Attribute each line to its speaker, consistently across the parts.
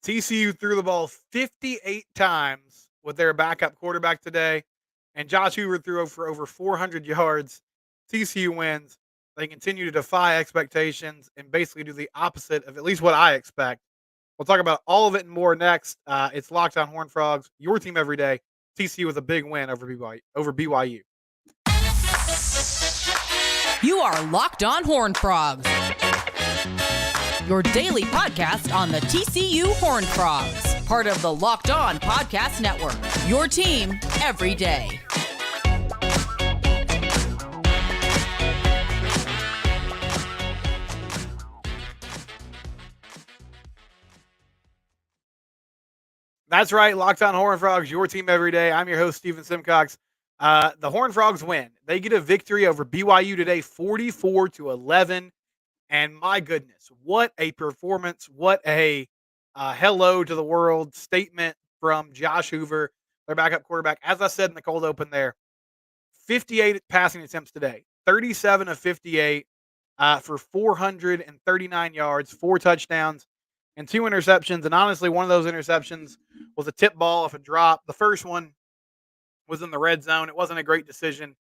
Speaker 1: TCU threw the ball 58 times with their backup quarterback today, and Josh Hoover threw for over 400 yards. TCU wins. They continue to defy expectations and basically do the opposite of at least what I expect. We'll talk about all of it and more next. It's Locked On Horned Frogs, your team every day. TCU with a big win over BYU.
Speaker 2: You are Locked On Horned Frogs, your daily podcast on the TCU Horned Frogs, part of the Locked On Podcast Network, your team every day.
Speaker 1: That's right, Locked On Horned Frogs, your team every day. I'm your host, Steven Simcox. The Horned Frogs win. They get a victory over BYU today, 44-11. And my goodness, what a performance. What a hello to the world statement from Josh Hoover, their backup quarterback. As I said in the cold open there, 58 passing attempts today, 37 of 58 for 439 yards, 4 touchdowns, and 2 interceptions. And honestly, one of those interceptions was a tip ball off a drop. The first one was in the red zone. It wasn't a great decision.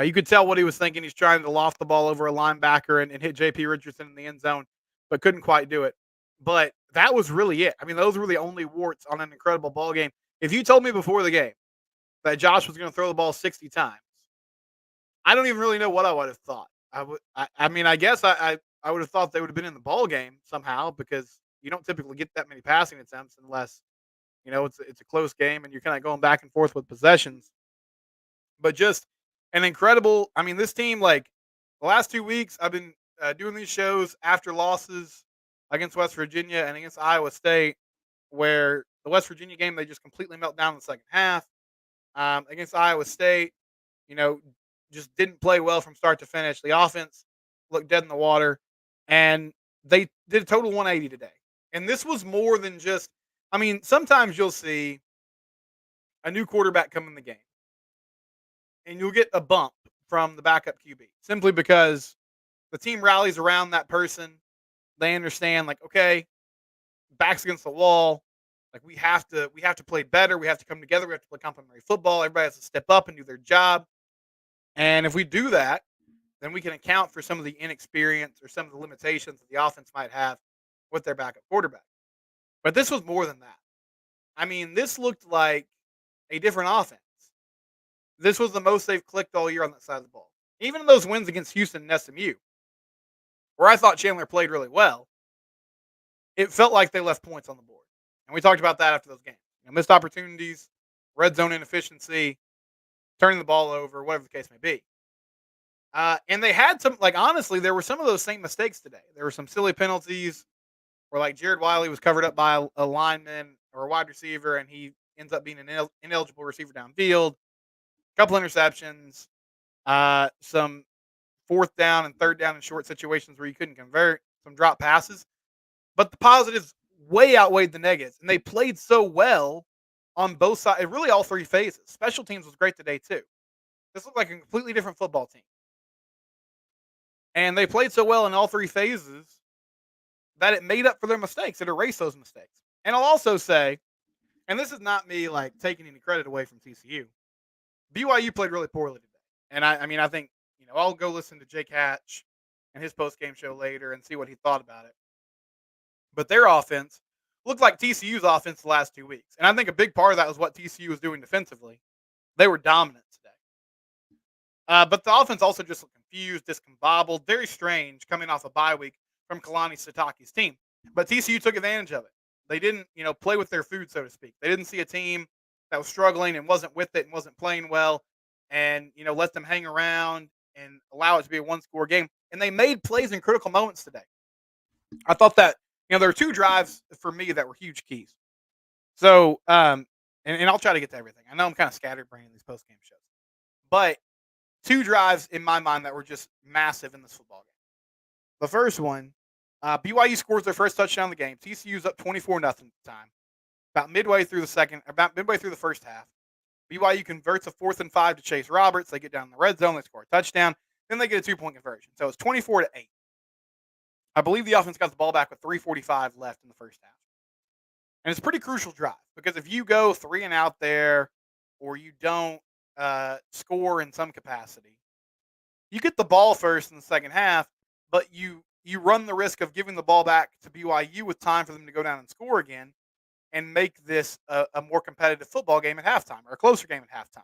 Speaker 1: You could tell what he was thinking. He's trying to loft the ball over a linebacker and hit J.P. Richardson in the end zone, but couldn't quite do it. But that was really it. I mean, those were the only warts on an incredible ball game. If you told me before the game that Josh was going to throw the ball 60 times, I don't even really know what I would have thought. I guess I would have thought they would have been in the ball game somehow because you don't typically get that many passing attempts unless it's a close game and you're kind of going back and forth with possessions. But just an incredible. I mean, this team, like the last 2 weeks, I've been doing these shows after losses against West Virginia and against Iowa State, where the West Virginia game they just completely melt down in the second half. Against Iowa State, you know, just didn't play well from start to finish. The offense looked dead in the water, and they did a total 180 today. And this was more than just. I mean, sometimes you'll see a new quarterback come in the game and you'll get a bump from the backup QB simply because the team rallies around that person. They understand, like, okay, backs against the wall. Like we have to play better. We have to come together. We have to play complementary football. Everybody has to step up and do their job. And if we do that, then we can account for some of the inexperience or some of the limitations that the offense might have with their backup quarterback. But this was more than that. I mean, this looked like a different offense. This was the most they've clicked all year on that side of the ball. Even in those wins against Houston and SMU, where I thought Chandler played really well, it felt like they left points on the board. And we talked about that after those games. Missed opportunities, red zone inefficiency, turning the ball over, whatever the case may be. And they had some, like, honestly, there were some of those same mistakes today. There were some silly penalties where, like, Jared Wiley was covered up by a lineman or a wide receiver, and he ends up being an ineligible receiver downfield. Couple interceptions, some fourth down and third down and short situations where you couldn't convert, some drop passes. But the positives way outweighed the negatives, and they played so well on both sides, really all three phases. Special teams was great today too. This looked like a completely different football team. And they played so well in all three phases that it made up for their mistakes. It erased those mistakes. And I'll also say, and this is not me like taking any credit away from TCU, BYU played really poorly today. And I think, I'll go listen to Jake Hatch and his post-game show later and see what he thought about it. But their offense looked like TCU's offense the last 2 weeks. And I think a big part of that was what TCU was doing defensively. They were dominant today. But the offense also just looked confused, discombobulated, very strange coming off a bye week from Kalani Sitake's team. But TCU took advantage of it. They didn't, play with their food, so to speak. They didn't see a team that was struggling and wasn't with it and wasn't playing well and, let them hang around and allow it to be a one-score game. And they made plays in critical moments today. I thought that, there were 2 drives for me that were huge keys. So, and I'll try to get to everything. I know I'm kind of scatterbrained in these post-game shows. But 2 drives in my mind that were just massive in this football game. The first one, BYU scores their first touchdown of the game. TCU's up 24-0 at the time. About midway through the first half, BYU converts a 4th and 5 to Chase Roberts. They get down in the red zone. They score a touchdown. Then they get a 2-point conversion. So it's 24-8. I believe the offense got the ball back with 3:45 left in the first half. And it's a pretty crucial drive because if you go 3 and out there or you don't score in some capacity, you get the ball first in the second half, but you run the risk of giving the ball back to BYU with time for them to go down and score again and make this a more competitive football game at halftime or a closer game at halftime.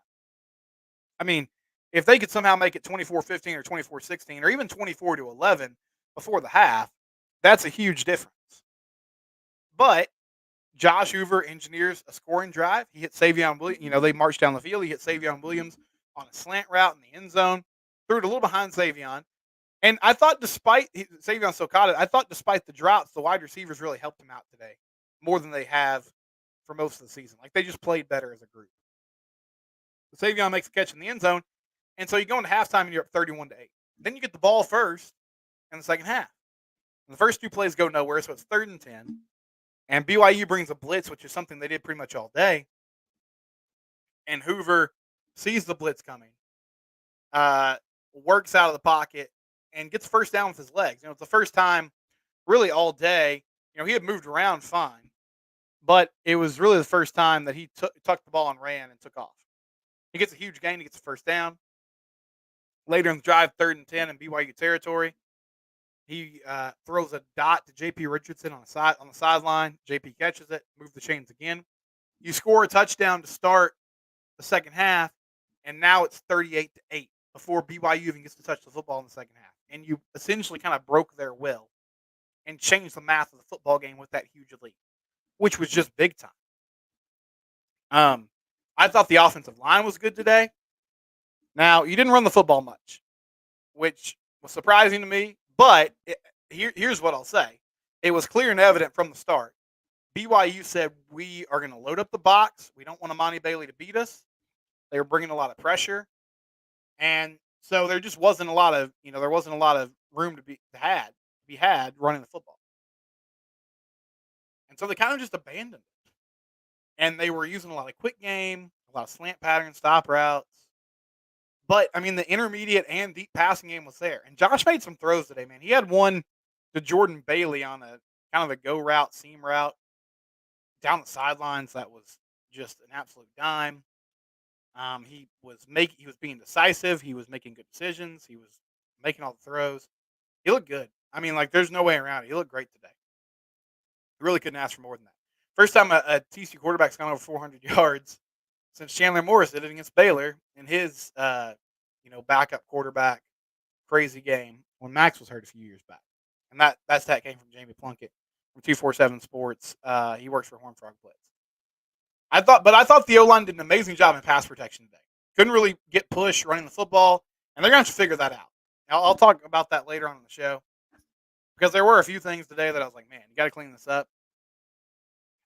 Speaker 1: I mean, if they could somehow make it 24-15 or 24-16 or even 24-11 before the half, that's a huge difference. But Josh Hoover engineers a scoring drive. He hit Savion Williams. They marched down the field. He hit Savion Williams on a slant route in the end zone, threw it a little behind Savion. And I thought Savion still caught it, I thought despite the drops, the wide receivers really helped him out today more than they have for most of the season. Like, they just played better as a group. So Savion makes a catch in the end zone, and so you go into halftime and you're up 31-8. Then you get the ball first in the second half. And the first 2 plays go nowhere, so it's 3rd and 10. And BYU brings a blitz, which is something they did pretty much all day. And Hoover sees the blitz coming, works out of the pocket, and gets first down with his legs. It's the first time really all day. He had moved around fine, but it was really the first time that he tucked the ball and ran and took off. He gets a huge gain. He gets the first down. Later in the drive, 3rd and 10 in BYU territory, he throws a dot to J.P. Richardson on the sideline. J.P. catches it, moves the chains again. You score a touchdown to start the second half, and now it's 38-8 before BYU even gets to touch the football in the second half. And you essentially kind of broke their will and changed the math of the football game with that huge lead, which was just big time. I thought the offensive line was good today. Now, you didn't run the football much, which was surprising to me. But here's what I'll say. It was clear and evident from the start. BYU said, we are going to load up the box. We don't want Amani Bailey to beat us. They were bringing a lot of pressure. And so there just wasn't a lot of, room to be had running the football. And so they kind of just abandoned it. And they were using a lot of quick game, a lot of slant pattern, stop routes. But, the intermediate and deep passing game was there. And Josh made some throws today, man. He had one to Jordan Bailey on a kind of a go route, seam route down the sidelines. That was just an absolute dime. He was being decisive. He was making good decisions. He was making all the throws. He looked good. There's no way around it. He looked great today. He really couldn't ask for more than that. First time a TCU quarterback's gone over 400 yards since Chandler Morris did it against Baylor in his, backup quarterback crazy game when Max was hurt a few years back. And that stat came from Jamie Plunkett from 247 Sports. He works for Horned Frog Blitz. I thought the O-line did an amazing job in pass protection today. Couldn't really get push running the football, and they're going to have to figure that out. I'll talk about that later on in the show because there were a few things today that I was like, man, you got to clean this up.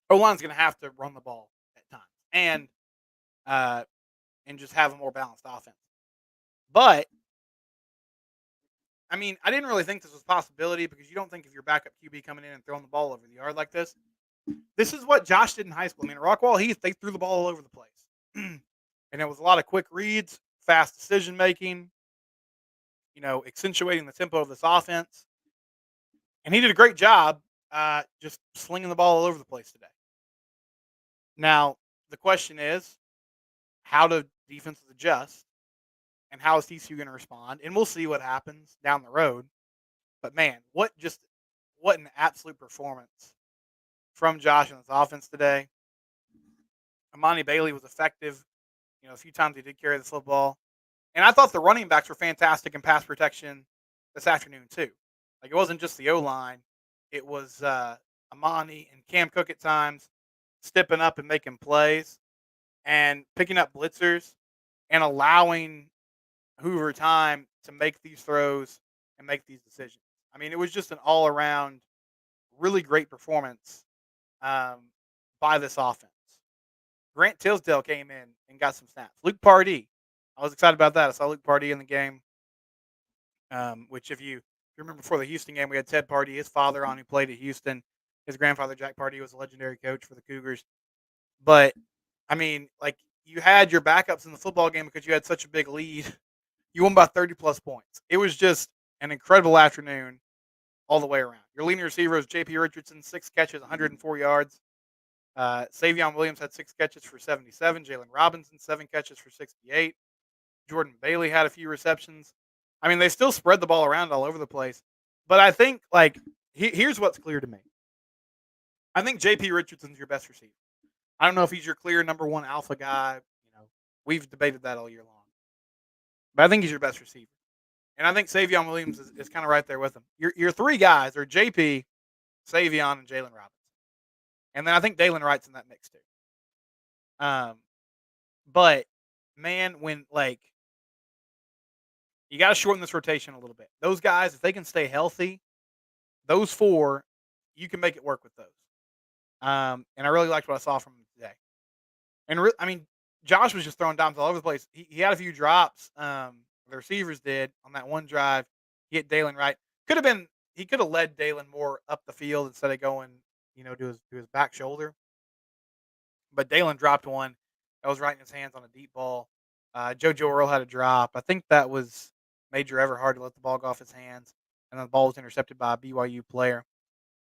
Speaker 1: O-line's going to have to run the ball at times and just have a more balanced offense. But, I didn't really think this was a possibility because you don't think of your backup QB coming in and throwing the ball over the yard like this. This is what Josh did in high school. At Rockwall Heath, they threw the ball all over the place. And it was a lot of quick reads, fast decision-making, accentuating the tempo of this offense. And he did a great job just slinging the ball all over the place today. Now, the question is, how do defenses adjust? And how is TCU going to respond? And we'll see what happens down the road. But, man, what an absolute performance from Josh in this offense today. Amani Bailey was effective. A few times he did carry the football. And I thought the running backs were fantastic in pass protection this afternoon, too. It wasn't just the O-line. It was Amani and Cam Cook at times stepping up and making plays and picking up blitzers and allowing Hoover time to make these throws and make these decisions. It was just an all-around really great performance by this offense. Grant Tisdale came in and got some snaps. Luke Pardee, I was excited about that. I saw Luke Pardee in the game, which if you remember before the Houston game, we had Ted Pardee, his father on, who played at Houston. His grandfather, Jack Pardee, was a legendary coach for the Cougars. But, you had your backups in the football game because you had such a big lead. You won by 30-plus points. It was just an incredible afternoon all the way around. Your leading receiver was J.P. Richardson, 6 catches, 104 yards. Savion Williams had 6 catches for 77. Jalen Robinson, 7 catches for 68. Jordan Bailey had a few receptions. I mean, they still spread the ball around all over the place. But I think, like, here's what's clear to me. I think J.P. Richardson's your best receiver. I don't know if he's your clear number one alpha guy. We've debated that all year long. But I think he's your best receiver. And I think Savion Williams is kind of right there with him. Your three guys are J.P., Savion, and Jalen Robinson. And then I think Dalen Wright's in that mix too. But man, when you got to shorten this rotation a little bit. Those guys, if they can stay healthy, those four, you can make it work with those. And I really liked what I saw from him today. And I mean, Josh was just throwing dimes all over the place. He had a few drops. The receivers did on that one drive. He hit Dalen Wright. He could have led Dalen more up the field instead of going, to his back shoulder. But Dalen dropped one that was right in his hands on a deep ball. JoJo Earl had a drop. I think that was Major Everhard to let the ball go off his hands, and then the ball was intercepted by a BYU player.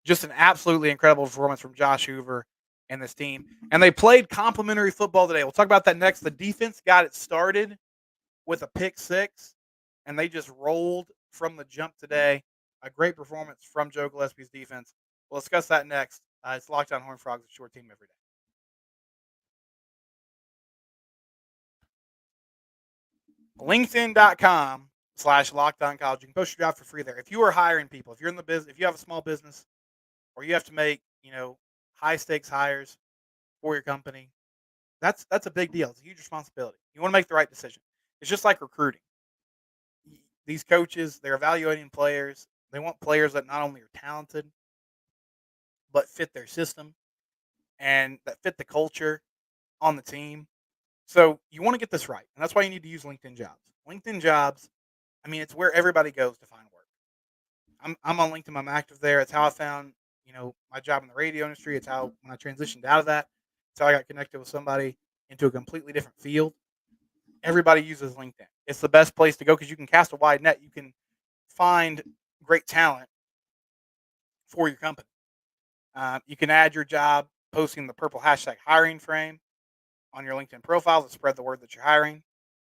Speaker 1: Just an absolutely incredible performance from Josh Hoover and this team. And they played complimentary football today. We'll talk about that next. The defense got it started with a pick six, and they just rolled from the jump today. A great performance from Joe Gillespie's defense. We'll discuss that next. It's Locked On Horned Frogs, a short team every day. LinkedIn.com/LockedOnCollege. You can post your job for free there. If you are hiring people, if you're in the business, if you have a small business, or you have to make, high stakes hires for your company, that's a big deal. It's a huge responsibility. You want to make the right decision. It's just like recruiting. These coaches, they're evaluating players. They want players that not only are talented, but fit their system and that fit the culture on the team. So you want to get this right. And that's why you need to use LinkedIn Jobs. LinkedIn Jobs, I mean, it's where everybody goes to find work. I'm on LinkedIn. I'm active there. It's how I found, my job in the radio industry. It's how, when I transitioned out of that, it's how I got connected with somebody into a completely different field. Everybody uses LinkedIn. It's the best place to go because you can cast a wide net. You can find great talent for your company. You can add your job posting the purple hashtag hiring frame on your LinkedIn profile to spread the word that you're hiring.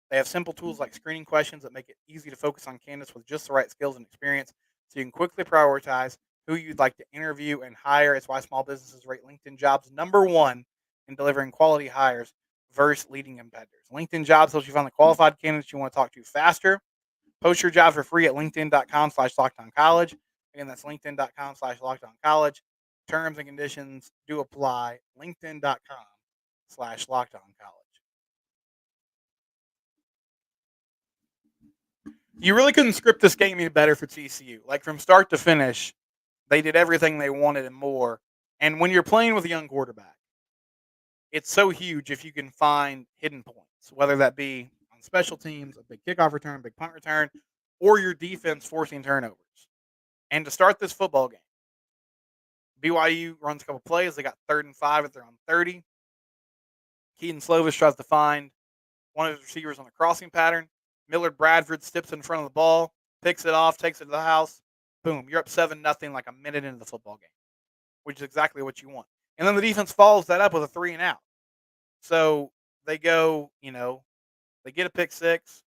Speaker 1: They have simple tools like screening questions that make it easy to focus on candidates with just the right skills and experience so you can quickly prioritize who you'd like to interview and hire. It's why small businesses rate LinkedIn Jobs #1 in delivering quality hires versus leading competitors. LinkedIn Jobs helps you find the qualified candidates you want to talk to faster. Post your job for free at linkedin.com/LockedOnCollege. Again, that's linkedin.com/LockedOnCollege. Terms and conditions do apply. LinkedIn.com/LockedOnCollege. You really couldn't script this game any better for TCU. Like, from start to finish, they did everything they wanted and more. And when you're playing with a young quarterback, it's so huge if you can find hidden points, whether that be on special teams, a big kickoff return, big punt return, or your defense forcing turnovers. And to start this football game, BYU runs a couple plays. They got 3rd and 5 at their own 30. Keaton Slovis tries to find one of his receivers on a crossing pattern. Millard Bradford steps in front of the ball, picks it off, takes it to the house. Boom, you're up 7-0 like a minute into the football game, which is exactly what you want. And then the defense follows that up with a 3 and out. So they go, they get a pick six.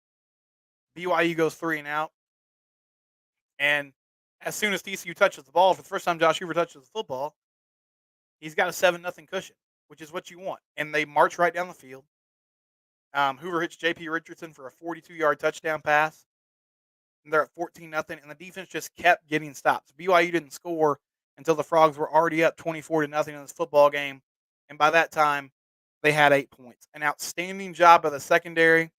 Speaker 1: BYU goes 3 and out. And as soon as TCU touches the ball, for the first time Josh Hoover touches the football, he's got a 7-0 cushion, which is what you want. And they march right down the field. Hoover hits J.P. Richardson for a 42-yard touchdown pass. And they're at 14-0, and the defense just kept getting stops. BYU didn't score until the Frogs were already up 24-0 in this football game. And by that time, they had 8 points. An outstanding job by the secondary.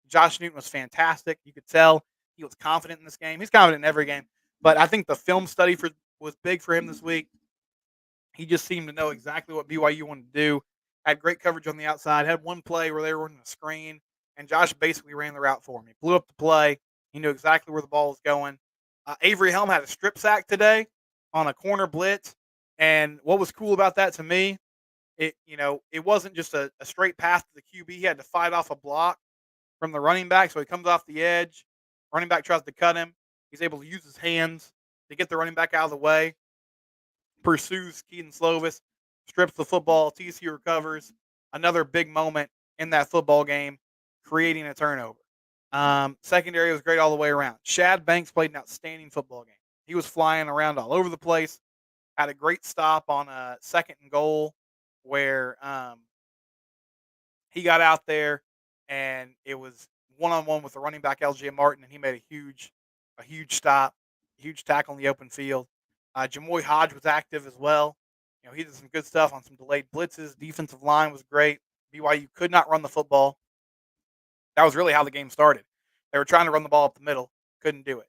Speaker 1: Josh Newton was fantastic. You could tell he was confident in this game. He's confident in every game. But I think the film study was big for him this week. He just seemed to know exactly what BYU wanted to do. Had great coverage on the outside. Had one play where they were running a screen, and Josh basically ran the route for him. He blew up the play. He knew exactly where the ball was going. Avery Helm had a strip sack today on a corner blitz. And what was cool about that to me, it wasn't just a straight pass to the QB. He had to fight off a block from the running back. So he comes off the edge. Running back tries to cut him. He's able to use his hands to get the running back out of the way. Pursues Keaton Slovis. strips the football. TCU recovers. Another big moment in that football game, creating a turnover. Secondary was great all the way around. Shad Banks played an outstanding football game. He was flying around all over the place. Had a great stop on a second and goal where he got out there and it was one on one with the running back LJ Martin, and he made a huge stop, huge tackle in the open field. Jamoy Hodge was active as well. He did some good stuff on some delayed blitzes. Defensive line was great. BYU could not run the football. That was really how the game started. They were trying to run the ball up the middle, couldn't do it.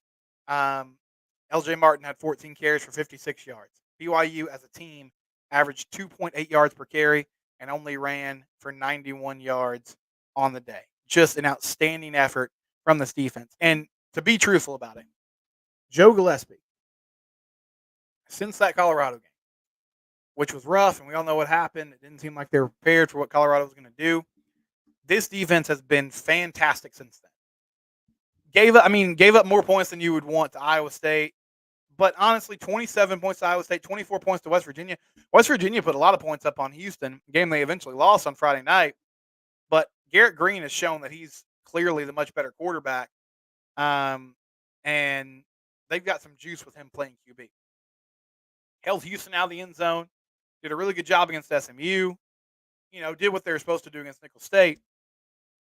Speaker 1: LJ Martin had 14 carries for 56 yards. BYU as a team averaged 2.8 yards per carry and only ran for 91 yards on the day. Just an outstanding effort from this defense. And to be truthful about it, Joe Gillespie, since that Colorado game, which was rough, and we all know what happened, it didn't seem like they were prepared for what Colorado was going to do. This defense has been fantastic since then. Gave up more points than you would want to Iowa State. But honestly, 27 points to Iowa State, 24 points to West Virginia. West Virginia put a lot of points up on Houston, a game they eventually lost on Friday night. But Garrett Green has shown that he's clearly the much better quarterback. And they've got some juice with him playing QB. Held Houston out of the end zone. Did a really good job against SMU. Did what they were supposed to do against Nicholls State.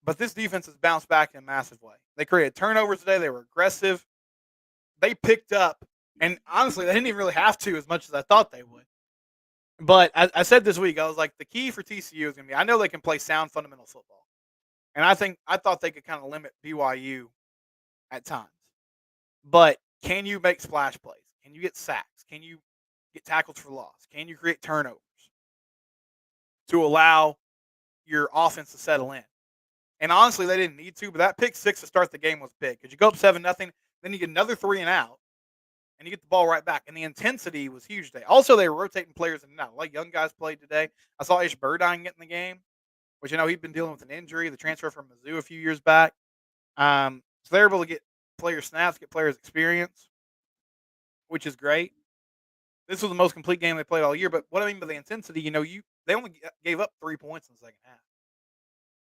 Speaker 1: But this defense has bounced back in a massive way. They created turnovers today. They were aggressive. They picked up. And honestly, they didn't even really have to as much as I thought they would. But I said this week, I was like, the key for TCU is going to be, I know they can play sound fundamental football. And I thought they could kind of limit BYU at times. But can you make splash plays? Can you get sacks? Can you get tackles for loss? Can you create turnovers to allow your offense to settle in? And honestly, they didn't need to, but that pick six to start the game was big. Because you go up 7-0, then you get another 3 and out, and you get the ball right back. And the intensity was huge today. Also, they were rotating players in and out. A lot of young guys played today. I saw Ish Burdine get in the game, which he'd been dealing with an injury, the transfer from Mizzou a few years back. So they're able to get player snaps, get players experience, which is great. This was the most complete game they played all year. But what I mean by the intensity, they only gave up 3 points in the second half.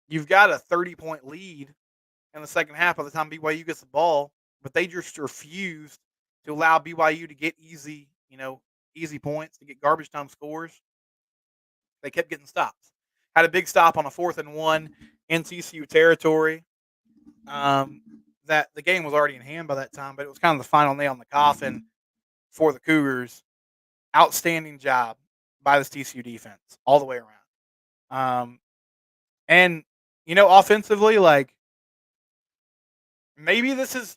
Speaker 1: You've got a 30-point lead in the second half by the time BYU gets the ball, but they just refused to allow BYU to get easy points, to get garbage time scores. They kept getting stops. Had a big stop on a 4th and 1 in TCU territory. That the game was already in hand by that time, but it was kind of the final nail in the coffin for the Cougars. Outstanding job by this TCU defense all the way around. And offensively, like maybe this is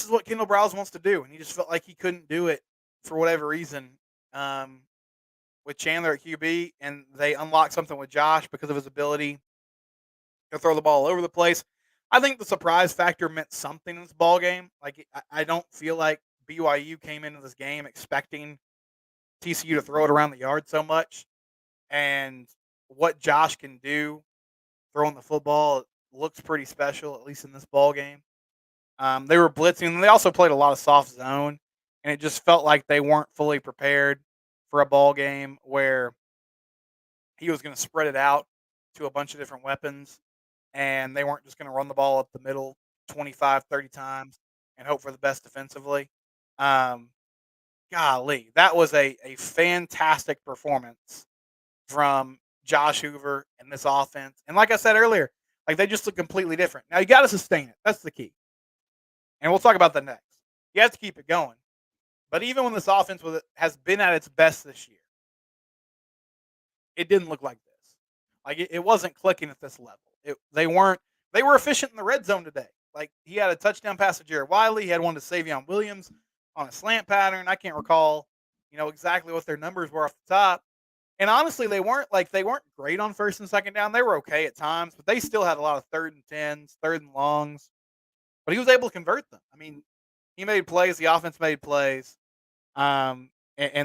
Speaker 1: what Kendall Browse wants to do, and he just felt like he couldn't do it for whatever reason. With Chandler at QB, and they unlocked something with Josh because of his ability to throw the ball all over the place. I think the surprise factor meant something in this ball game. Like I don't feel like BYU came into this game expecting TCU to throw it around the yard so much, and what Josh can do throwing the football looks pretty special, at least in this ball game. They were blitzing, and they also played a lot of soft zone, and it just felt like they weren't fully prepared for a ball game where he was going to spread it out to a bunch of different weapons, and they weren't just going to run the ball up the middle 25, 30 times and hope for the best defensively. Golly, that was a fantastic performance from Josh Hoover and this offense. And like I said earlier, like they just look completely different. Now you got to sustain it. That's the key. And we'll talk about that next. You have to keep it going. But even when this offense has been at its best this year, it didn't look like this. Like it wasn't clicking at this level. They were efficient in the red zone today. Like he had a touchdown pass to Jared Wiley. He had one to Savion Williams on a slant pattern. I can't recall, exactly what their numbers were off the top. And honestly, they weren't great on first and second down. They were okay at times, but they still had a lot of 3rd and 10s, 3rd and longs. But he was able to convert them. I mean, he made plays. The offense made plays. And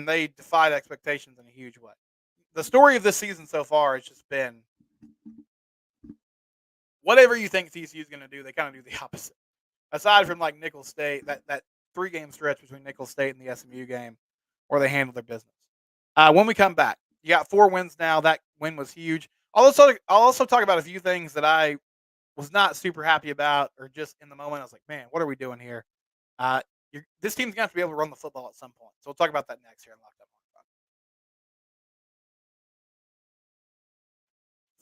Speaker 1: they defied expectations in a huge way. The story of this season so far has just been whatever you think TCU is going to do, they kind of do the opposite. Aside from like Nicholls State, that 3-game stretch between Nicholls State and the SMU game where they handled their business. When we come back, You got 4 wins now. That win was huge. I'll also talk about a few things that I was not super happy about, or just in the moment I was like, man, what are we doing here? Uh, this team's gonna have to be able to run the football at some point. So we'll talk about that next here on Locked Up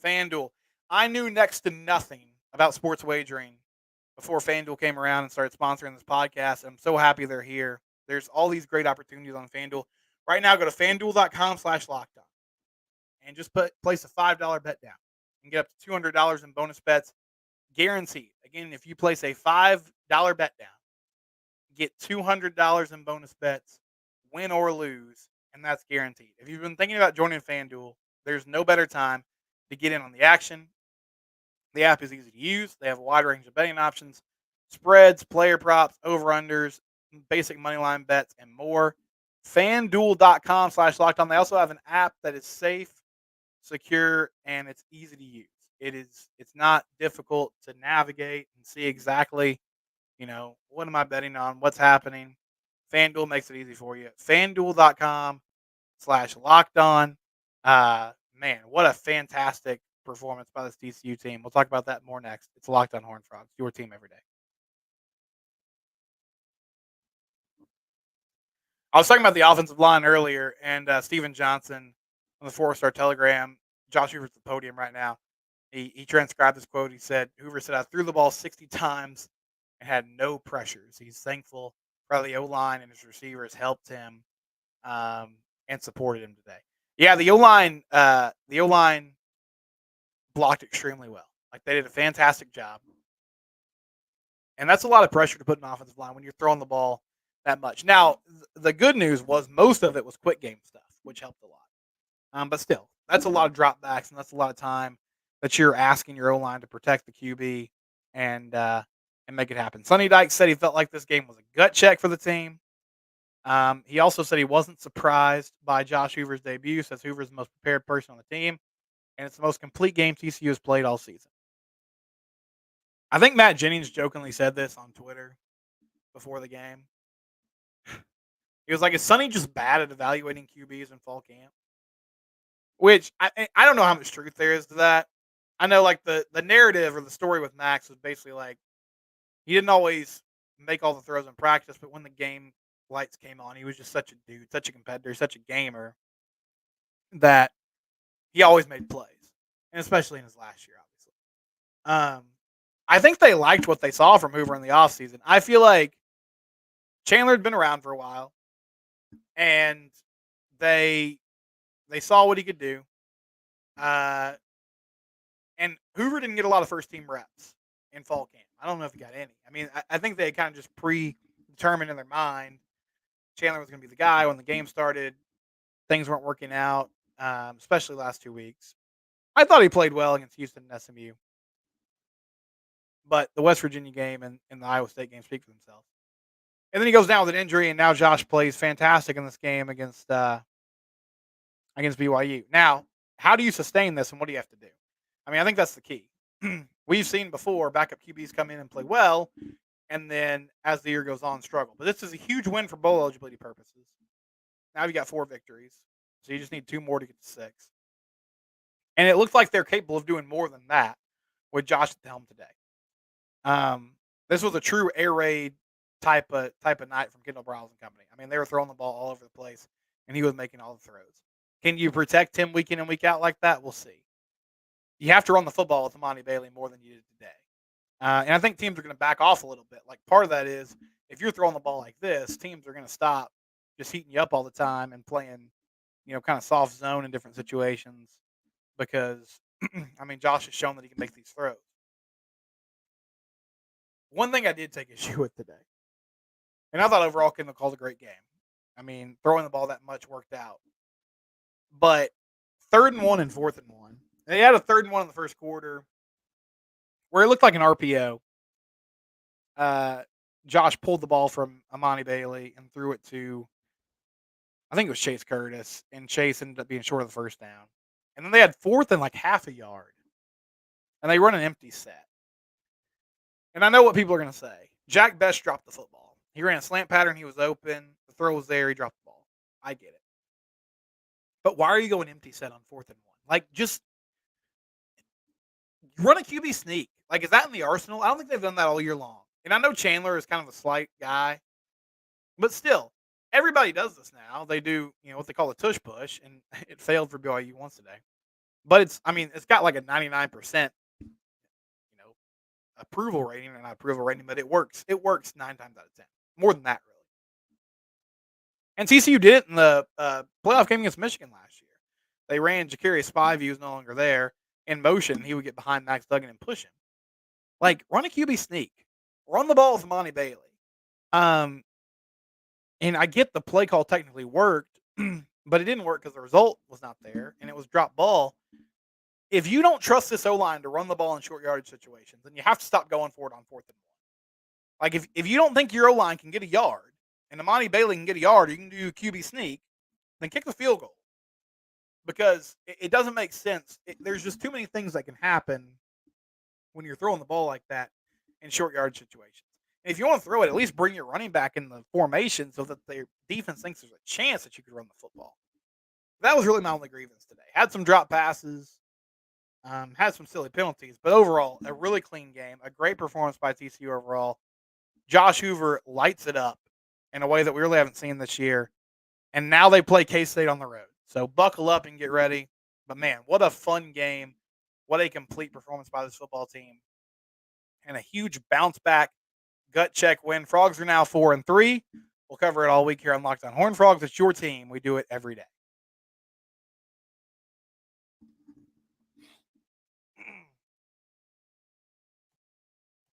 Speaker 1: Horned Frogs. FanDuel. I knew next to nothing about sports wagering before FanDuel came around and started sponsoring this podcast. I'm so happy they're here. There's all these great opportunities on FanDuel. Right now, go to fanduel.com/lockedon and just place a $5 bet down and get up to $200 in bonus bets guaranteed. Again, if you place a $5 bet down, get $200 in bonus bets, win or lose, and that's guaranteed. If you've been thinking about joining FanDuel, there's no better time to get in on the action. The app is easy to use. They have a wide range of betting options, spreads, player props, over-unders, basic money line bets, and more. FanDuel.com/lockedon. They also have an app that is safe, secure, and it's easy to use. It's not difficult to navigate and see exactly, what am I betting on, what's happening. FanDuel makes it easy for you. FanDuel.com/lockedon. Man, what a fantastic performance by this TCU team. We'll talk about that more next. It's Locked On Horned Frogs, your team every day. I was talking about the offensive line earlier, and Steven Johnson on the 4-Star Telegram. Josh Hoover's at the podium right now. He transcribed this quote. He said, Hoover said, I threw the ball 60 times and had no pressures. He's thankful for how the O-line and his receivers helped him and supported him today. Yeah, the O-line blocked extremely well. Like, they did a fantastic job. And that's a lot of pressure to put in an offensive line when you're throwing the ball that much. Now, the good news was most of it was quick game stuff, which helped a lot. But still, that's a lot of dropbacks, and that's a lot of time that you're asking your O-line to protect the QB and make it happen. Sonny Dykes said he felt like this game was a gut check for the team. He also said he wasn't surprised by Josh Hoover's debut, says Hoover's the most prepared person on the team, and it's the most complete game TCU has played all season. I think Matt Jennings jokingly said this on Twitter before the game. He was like, is Sonny just bad at evaluating QBs in fall camp? Which, I don't know how much truth there is to that. I know, like, the narrative or the story with Max was basically like, he didn't always make all the throws in practice, but when the game lights came on, he was just such a dude, such a competitor, such a gamer that he always made plays, and especially in his last year, obviously. I think they liked what they saw from Hoover in the offseason. I feel like Chandler had been around for a while, and they saw what he could do. And Hoover didn't get a lot of first-team reps in fall camp. I don't know if he got any. I mean, I think they kind of just predetermined in their mind Chandler was going to be the guy when the game started. Things weren't working out, especially last 2 weeks. I thought he played well against Houston and SMU. But the West Virginia game and the Iowa State game speak for themselves. And then he goes down with an injury, and now Josh plays fantastic in this game against BYU. Now, how do you sustain this, and what do you have to do? I mean, I think that's the key. We've seen before backup QBs come in and play well, and then as the year goes on, struggle. But this is a huge win for bowl eligibility purposes. Now you got 4 victories, so you just need 2 more to get to 6. And it looks like they're capable of doing more than that with Josh at the helm today. This was a true air raid type of night from Kendall Briles and company. I mean, they were throwing the ball all over the place, and he was making all the throws. Can you protect him week in and week out like that? We'll see. You have to run the football with Amani Bailey more than you did today. And I think teams are going to back off a little bit. Like, part of that is if you're throwing the ball like this, teams are going to stop just heating you up all the time and playing, kind of soft zone in different situations because, I mean, Josh has shown that he can make these throws. One thing I did take issue with today, and I thought overall Kendall called a great game. I mean, throwing the ball that much worked out. But 3rd and 1 and 4th and 1. They had a 3rd and 1 in the first quarter where it looked like an RPO. Josh pulled the ball from Amani Bailey and threw it to, I think it was Chase Curtis, and Chase ended up being short of the first down. And then they had 4th and like half a yard. And they run an empty set. And I know what people are going to say. Jack Best dropped the football. He ran a slant pattern. He was open. The throw was there. He dropped the ball. I get it. But why are you going empty set on 4th and 1? Like, just run a QB sneak. Like, is that in the arsenal? I don't think they've done that all year long. And I know Chandler is kind of a slight guy, but still, everybody does this now. They do, what they call a tush push, and it failed for BYU once today. But it's got like a 99%, approval rating, or not approval rating, but it works. It works 9 times out of 10. More than that, really. And TCU did it in the playoff game against Michigan last year. They ran Ja'Carrius Spivey, who's no longer there, in motion. He would get behind Max Duggan and push him. Like, run a QB sneak. Run the ball with Monty Bailey. And I get the play call technically worked, but it didn't work because the result was not there, and it was drop ball. If you don't trust this O-line to run the ball in short yardage situations, then you have to stop going for it on 4th and 1. Like, if you don't think your O-line can get a yard, and Amani Bailey can get a yard, or you can do a QB sneak, then kick the field goal. Because it doesn't make sense. There's just too many things that can happen when you're throwing the ball like that in short yardage situations. And if you want to throw it, at least bring your running back in the formation so that their defense thinks there's a chance that you could run the football. That was really my only grievance today. Had some drop passes. Had some silly penalties, but overall, a really clean game. A great performance by TCU overall. Josh Hoover lights it up in a way that we really haven't seen this year. And now they play K-State on the road. So buckle up and get ready. But, man, what a fun game. What a complete performance by this football team. And a huge bounce-back gut check win. Frogs are now 4-3. We'll cover it all week here on Locked On Horned Frogs. It's your team. We do it every day.